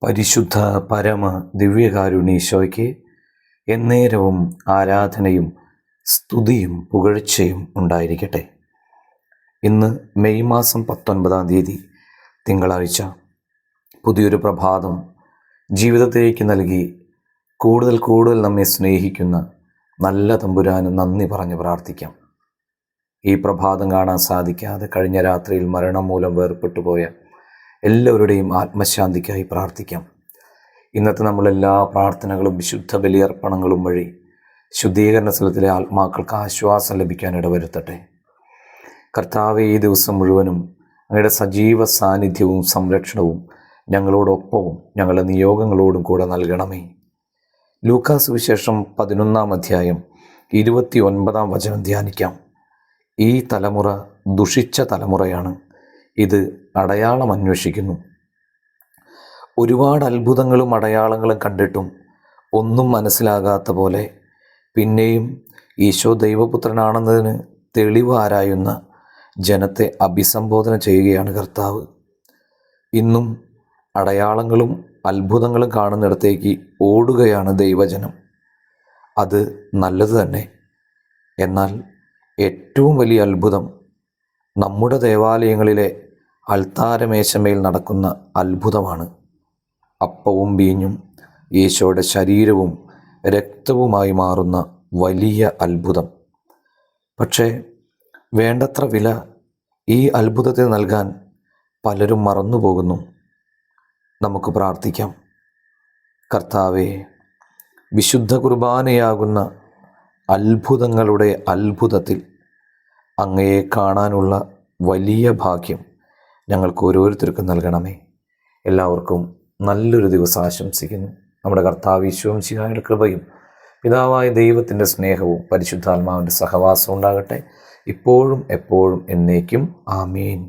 പരിശുദ്ധ പരമ ദിവ്യകാരുണ്യീശോയ്ക്ക് എന്നേരവും ആരാധനയും സ്തുതിയും പുകഴ്ചയും ഉണ്ടായിരിക്കട്ടെ. ഇന്ന് മെയ് മാസം 19-ാം തീയതി തിങ്കളാഴ്ച. പുതിയൊരു പ്രഭാതം ജീവിതത്തിലേക്ക് നൽകി കൂടുതൽ നമ്മെ സ്നേഹിക്കുന്ന നല്ല തമ്പുരാന് നന്ദി പറഞ്ഞ് പ്രാർത്ഥിക്കാം. ഈ പ്രഭാതം കാണാൻ സാധിക്കാതെ കഴിഞ്ഞ രാത്രിയിൽ മരണം മൂലം വേർപെട്ടു പോയ എല്ലാവരുടെയും ആത്മശാന്തിക്കായി പ്രാർത്ഥിക്കാം. ഇന്നത്തെ നമ്മളെല്ലാ പ്രാർത്ഥനകളും വിശുദ്ധ ബലിയർപ്പണങ്ങളും വഴി ശുദ്ധീകരണ സ്ഥലത്തിലെ ആത്മാക്കൾക്ക് ആശ്വാസം ലഭിക്കാൻ ഇടവരുത്തട്ടെ. കർത്താവേ, ഈ ദിവസം മുഴുവനും അങ്ങയുടെ സജീവ സാന്നിധ്യവും സംരക്ഷണവും ഞങ്ങളോടൊപ്പവും ഞങ്ങളുടെ നിയോഗങ്ങളോടും കൂടെ നൽകണമേ. ലൂക്കാ സുവിശേഷം 11-ാം അധ്യായം 29-ാം വചനം ധ്യാനിക്കാം. ഈ തലമുറ ദുഷിച്ച തലമുറയാണ്, ഇത് അടയാളം അന്വേഷിക്കുന്നു. ഒരുപാട് അത്ഭുതങ്ങളും അടയാളങ്ങളും കണ്ടിട്ടും ഒന്നും മനസ്സിലാകാത്ത പോലെ പിന്നെയും ഈശോ ദൈവപുത്രനാണെന്നതിന് തെളിവ് ആരായുന്ന ജനത്തെ അഭിസംബോധന ചെയ്യുകയാണ് കർത്താവ്. ഇന്നും അടയാളങ്ങളും അത്ഭുതങ്ങളും കാണുന്നിടത്തേക്ക് ഓടുകയാണ് ദൈവജനം. അത് നല്ലത് തന്നെ. എന്നാൽ ഏറ്റവും വലിയ അത്ഭുതം നമ്മുടെ ദേവാലയങ്ങളിലെ അൾത്താരമേശമേൽ നടക്കുന്ന അത്ഭുതമാണ്. അപ്പവും വീഞ്ഞും ഈശോയുടെ ശരീരവും രക്തവുമായി മാറുന്ന വലിയ അത്ഭുതം. പക്ഷേ വേണ്ടത്ര വില ഈ അത്ഭുതത്തിന് നൽകാൻ പലരും മറന്നുപോകുന്നു. നമുക്ക് പ്രാർത്ഥിക്കാം. കർത്താവേ, വിശുദ്ധ കുർബാനയാകുന്ന അത്ഭുതങ്ങളുടെ അത്ഭുതത്തിൽ അങ്ങയെ കാണാനുള്ള വലിയ ഭാഗ്യം ഞങ്ങൾക്ക് ഓരോരുത്തർക്കും നൽകണമേ. എല്ലാവർക്കും നല്ലൊരു ദിവസം ആശംസിക്കുന്നു. നമ്മുടെ കർത്താവ് ഈശോ മിശിഹായുടെ കൃപയും പിതാവായ ദൈവത്തിൻ്റെ സ്നേഹവും പരിശുദ്ധാത്മാവിൻ്റെ സഹവാസവും ഉണ്ടാകട്ടെ, ഇപ്പോഴും എപ്പോഴും എന്നേക്കും. ആമേൻ.